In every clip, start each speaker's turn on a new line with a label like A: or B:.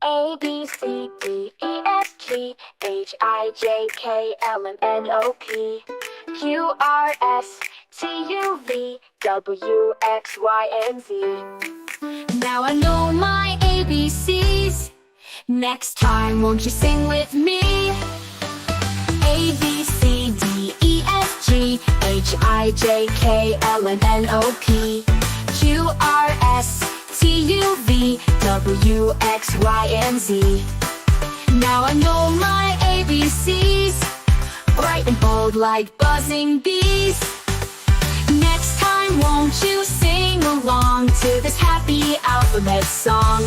A: A, B, C, D, E, F, G, H, I, J, K, L, M, N, O, P, Q, R, S, T, U, V, W, X, Y, and Z. Now I know my ABCs. Next time, won't you sing with me? A, B, C, D, E, F, G, H, I, J, K, L, M, N, O, P, Q, R, S, T, U, V, W, X, Y, and Z. Now I know my ABCs, bright and bold like buzzing bees. Next time, won't you sing along to this happy alphabet song?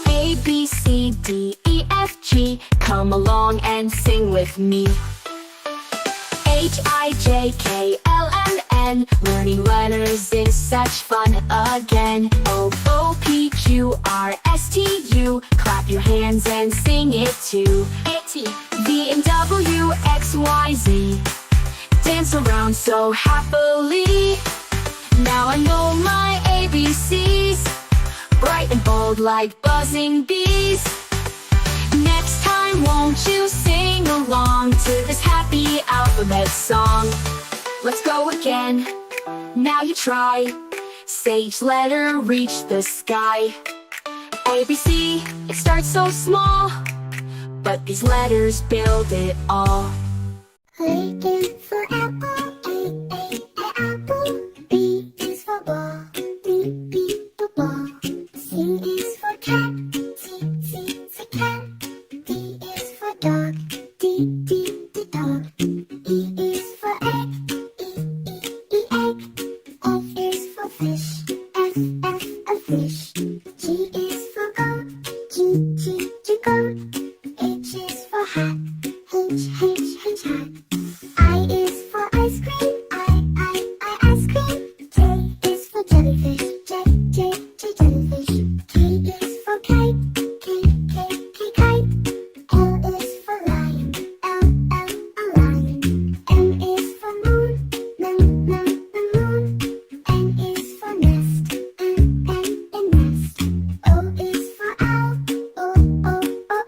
A: A, B, C, D, E, F, G, come along and sing with me. H, I, J, K, L, M, N, learning letters is such fun again. O, O, P, Q, R, S, T, U, clap your hands and sing it too. A, T, V, and W, X, Y, Z, dance around so happily. Now I know my ABCs, bright and bold like buzzing bees. Next time, won't you sing along to this happy alphabet song? Let's go again. Now you try. Say each letter reach the sky. A, B, C, it starts so small, but these letters build it all.
B: A is for apple, A, apple. B is for ball, B, for ball. C is for cat, C, cat. D is for dog, D, dog. E is for egg, E, egg. F is for fish, F, fish. G is for goat, G, goat. H is for hat, H, hat. I is for ice cream, I, ice cream. J is for jellyfish, J, jellyfish. K is for kite, K, kite. L is for lion, L, lion. M is for moon, moon. N is for nest, N, nest. O is for owl, O,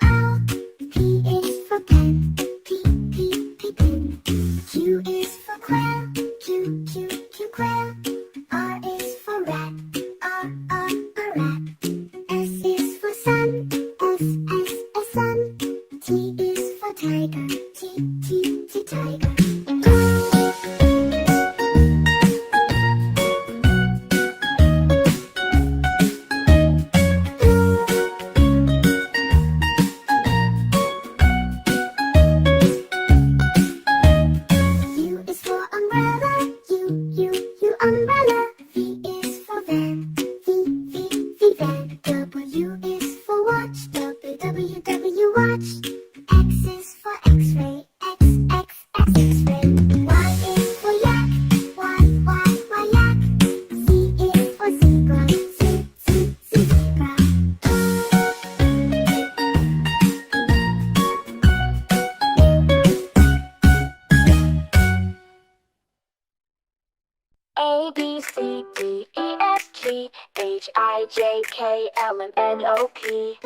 B: owl. P is for pen, P, pen. Q is for quail, Q, quail. R is for rat, R, rat. S is for sun, S, sun. T is for tiger, T, tiger. U is for umbrella, U, umbrella. V is for van, V, van. W is for watch, W, watch. X is for x-ray, X, x-ray. Y is for yak, Y, yak. Z is for zebra, Z, zebra.
A: A, B, C, D, E, F, G, H, I, J, K, L, M, N, O, P,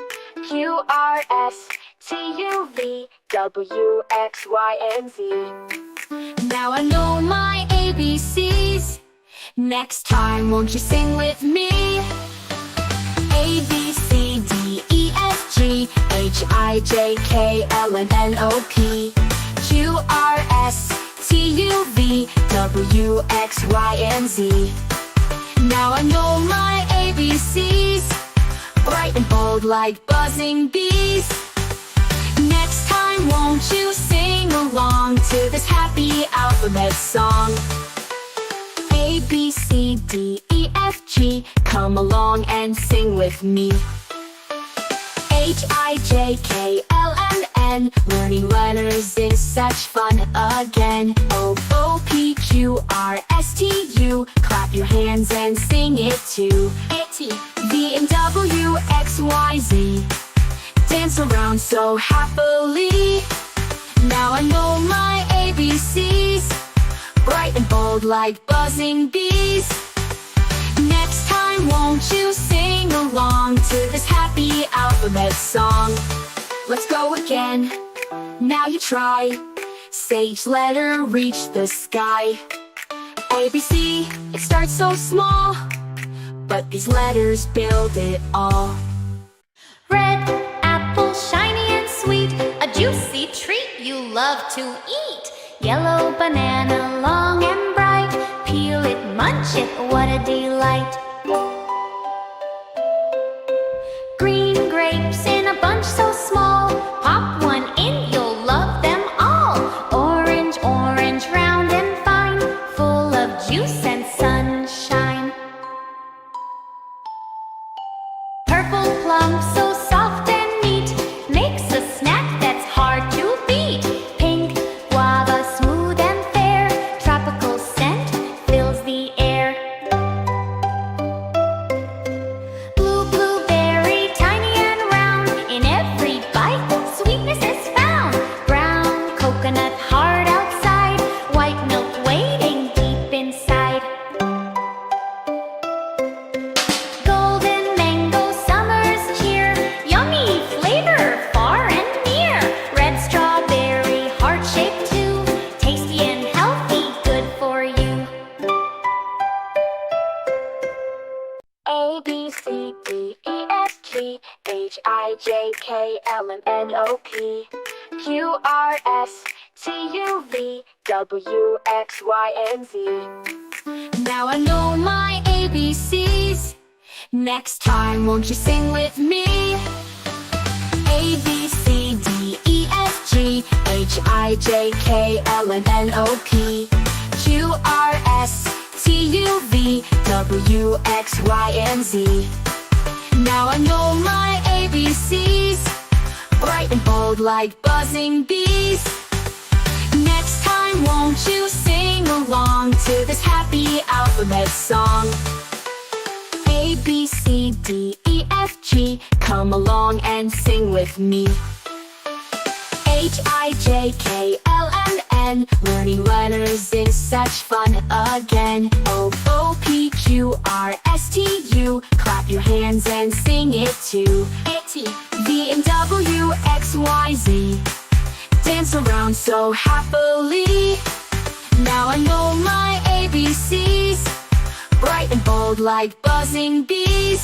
A: Q, R, S, T, U, V, W, X, Y, and Z. Now I know my ABCs. Next time, won't you sing with me? A, B, C, D, E, F, G, H, I, J, K, L, M, N, O, P, Q, R, S, T, U, V, W, X, Y, and Z. Now I know my ABCs, bright and bold like buzzing bees. Next time, won't you sing along to this happy alphabet song? A, B, C, D, E, F, G, come along and sing with me. H, I, J, K, L, M, N, learning letters is such fun again. O, O, P, Q, R, S, T, U, clap your hands and sing it too. A, T, V, and W, X, Y, Z, dance around so happily. Now I know my ABCs, bright and bold like buzzing bees. Next Next time, won't you sing along to this happy alphabet song? Let's go again. Now you try. Say each letter reach the sky. A, B, C, it starts so small, but these letters build it all.
C: Red apple, shiny and sweet, a juicy treat you love to eat. Yellow banana, long and bright, peel it, munch it, what a delight. Green grapes in a bunch so small, pop one in, you'll love them all. Orange, orange, round and fine, full of juice and sunshine. Purple plum, so soft and neat, makes a snack that's hard to beat. Pink guava, smooth and fair, tropical scent fills the air. Blue blueberry, tiny and round, in every bite sweetness is found. Brown coconut, hard outside, white milk waiting deep inside. Golden mango, summer's cheer, yummy flavor far and near. Red strawberry, heart-shaped too, tasty and healthy, good for you.
A: A, B, C, D, E, F, G, H, I, J, K, L, M, N, O, P, Q, R, S, T, U, V, W, X, Y, and Z. Now I know my ABCs. Next time, won't you sing with me? A, B, C, D, E, F, G, H, I, J, K, L, M, N, O, P, Q, R, S, T, U, V, W, X, Y, and Z. Now I know my ABCs, bright and bold like buzzing bees. Next time, won't you sing along to this happy alphabet song? A, B, C, D, E, F, G, come along and sing with me. H, I, J, K, L, M, N, learning letters is such fun again. O, O, P, Q, R, S, T, U, clap your hands and sing it too. A, T, V, and W, X, Y, Z, dance around so happily. Now I know my ABCs, bright and bold like buzzing bees.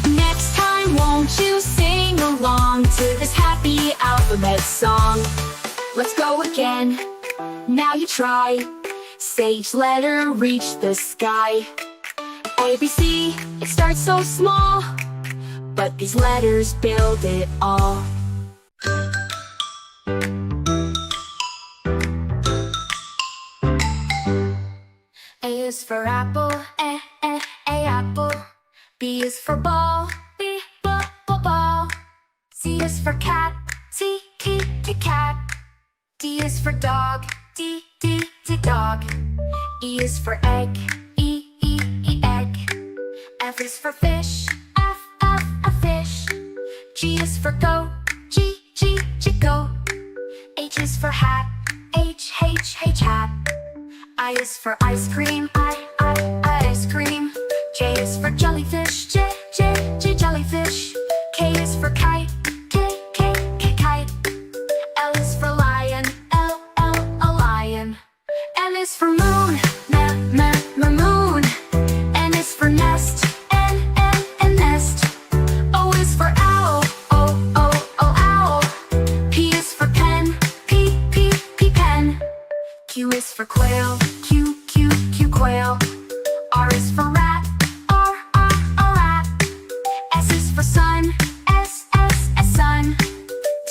A: Next time, won't you sing along to this happy alphabet song? Let's go again. Now you try. Say each letter reach the sky. A, B, C, it starts so small, but these letters build it all. A is for apple, A apple. B is for ball, B, ball. C is for cat, T, cat. D is for dog, D, dog. E is for egg, E, egg. F is for fish, F, fish. G is for goat, G, goat. H is for hat, H, hat. I is for ice cream, I, ice cream. J is for jellyfish, J, jellyfish. K is for kite, K, kite. L is for lion, L, lion. M is for moon, moon. N is for nest, N, nest. O is for owl, O, owl. P is for pen, P, pen. Q is for quail, Q, quail. R is for rat, R, rat. S is for sun, S, sun.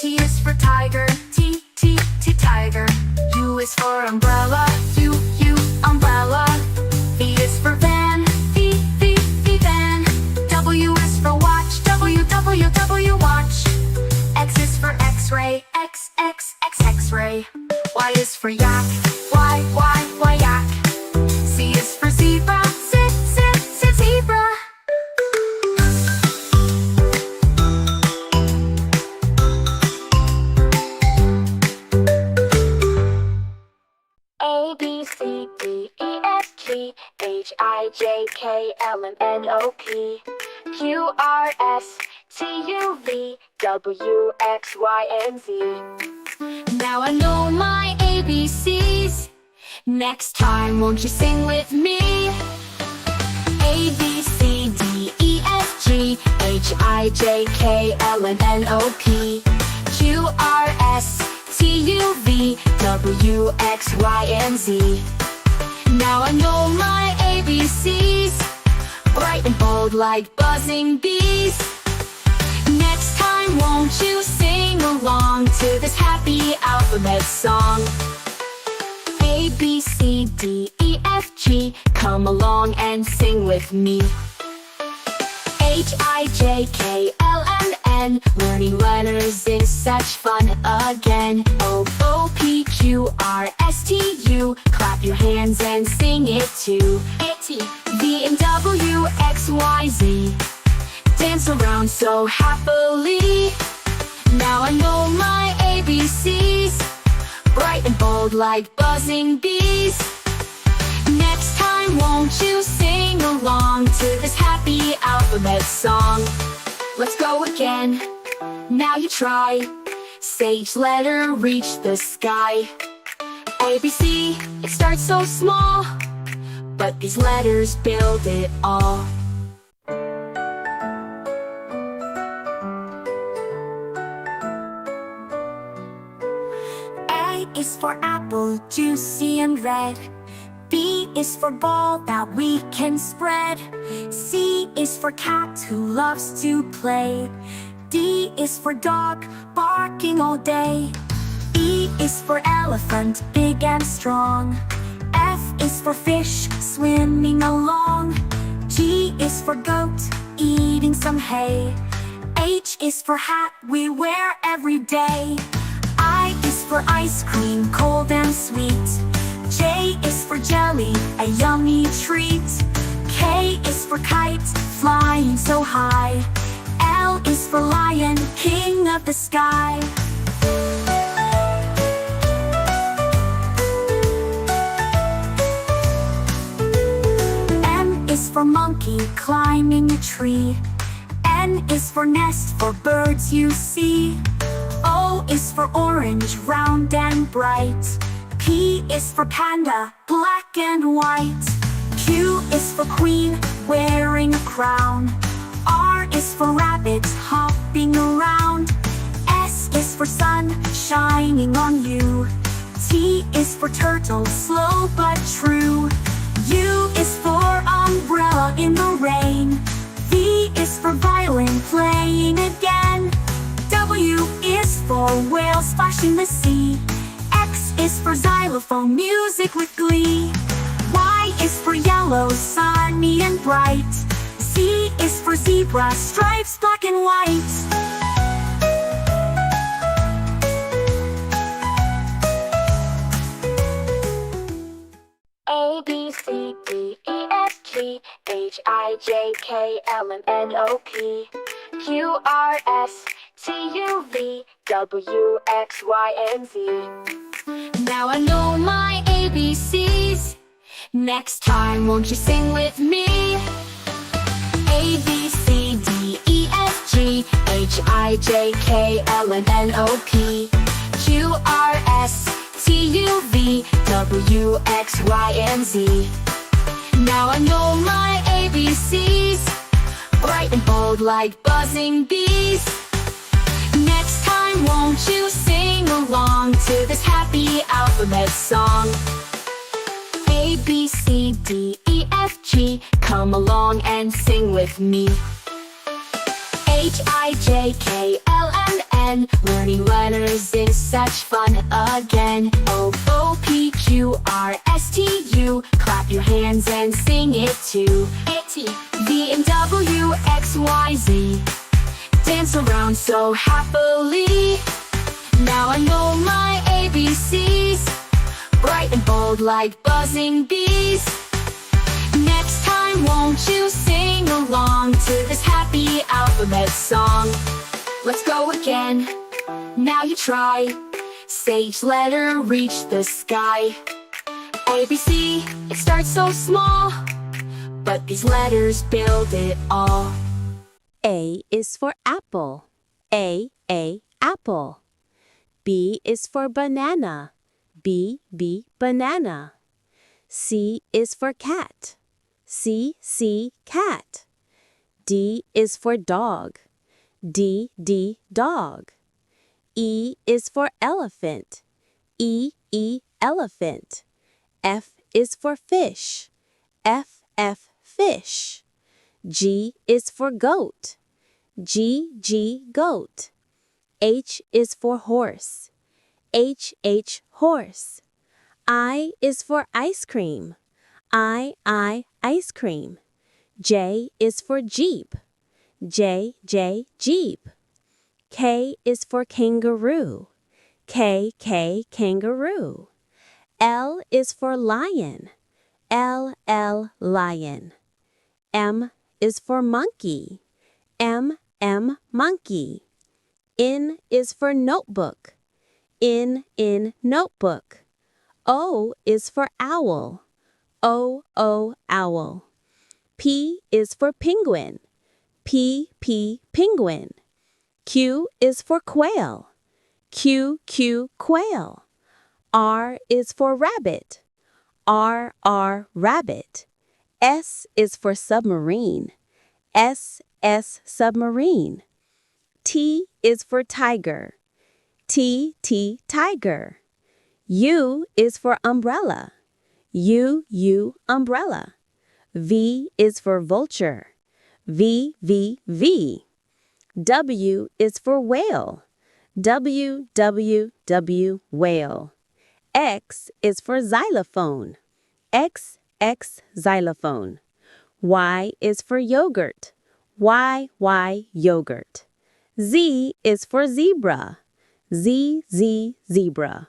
A: T is for tiger, T, tiger. U is for umbrella, U, umbrella. V is for van, V, van. W is for watch, W, watch. X is for x-ray, X, x-ray. Y is for yak, Y, yak. Z is for zebra, Z, zebra. A, B, C, D, E, F, G, H, I, J, K, K-L-M-N-O-P, Q-R-S-T-U-V, W, X, Y, and Z.
C: Now I know my ABCs. Next time, won't you sing with me? A, B, C, D, E, F, G, H, I, J, K, L, M, N, O, P, Q, R, S, T, U, V, W, X, Y, and Z. Now I know my ABCs, bright and bold like buzzing bees. Next time, won't you sing along to this happy alphabet song? A, B, C, D, E, F, G, come along and sing with me. H, I, J, K, L, M, N, learning letters is such fun again. O, O, P, Q, R, S, T, U, clap your hands and sing it too. V, and W, X, Y, Z, dance around so happily. Now I know my ABCs, bright and bold like buzzing bees. Next time, won't you sing along to this happy alphabet song? Let's go again. Now you try. Sage letter reach the sky. ABC, it starts so small, but these letters build it all.
B: A is for apple, juicy and red. B is for ball that we can spread. C is for cat who loves to play. D is for dog, barking all day. E is for elephant, big and strong. F is for fish, swimming along. G is for goat, eating some hay. H is for hat we wear every day. I is for ice cream, cold and sweet. J is for jelly, a yummy treat. K is for kite, flying so high. L is for lion, king of the sky. M is for monkey, climbing a tree. N is for nest, for birds you see. O is for orange, round and bright. P is for panda, black and white. Q is for queen, wearing a crown. R is for rabbit, hopping around. S is for sun, shining on you. T is for turtle, slow but true. U is for umbrella in the rain. V is for violin, playing again. W is for whale splashing the sea. X is for xylophone, music with glee. Y is for yellow, sunny and bright. Z is for zebra, stripes black and white.
A: A, B, C, D, E, F, G, H, I, J, K, L, M, N, O, P, Q, R, S, T, U, V, W, X, Y, and Z.
C: Now I know my ABCs. Next time, won't you sing with me? A, B, C, D, E, F, G, H, I, J, K, L, M, N, O, P, Q, R, S, T, U, V, W, X, Y, and Z. Now I know my ABCs, bright and bold like buzzing bees. Next time, won't you sing along to this happy alphabet song? A, B, C, D, E, F, G, come along and sing with me. H, I, J, K, L, M, N, learning letters is such fun again. O, O, P, Q, R, S, T, U, clap your hands and sing it too. V, and W, X, Y, Z, dance around so happily. Now I know my ABCs, bright and bold like buzzing bees. Next time, won't you sing along to this happy alphabet song? Let's go again. Now you try. Sage letter reach the sky. ABC, it starts so small,
A: but these letters build it all.
D: A is for apple. A, apple. B is for banana. B, banana. C is for cat. C, cat. D is for dog. D, dog. E is for elephant. E, elephant. F is for fish. F, fish. G is for goat. G, goat. H is for horse. H, horse. I is for ice cream. I, ice cream. J is for jeep. J, jeep. K is for kangaroo. K, kangaroo. L is for lion. L, lion. M is for monkey. M, monkey. N is for notebook. N, notebook. O is for owl. O, owl. P is for penguin. P, penguin. Q is for quail. Q, quail. R is for rabbit. R, rabbit. S is for submarine. S, submarine. T is for tiger. T, tiger. U is for umbrella. U, umbrella. V is for vulture. V, W is for whale. W, whale. X is for xylophone. X, xylophone. Y is for yogurt. Y, yogurt. Z is for zebra. Z, zebra.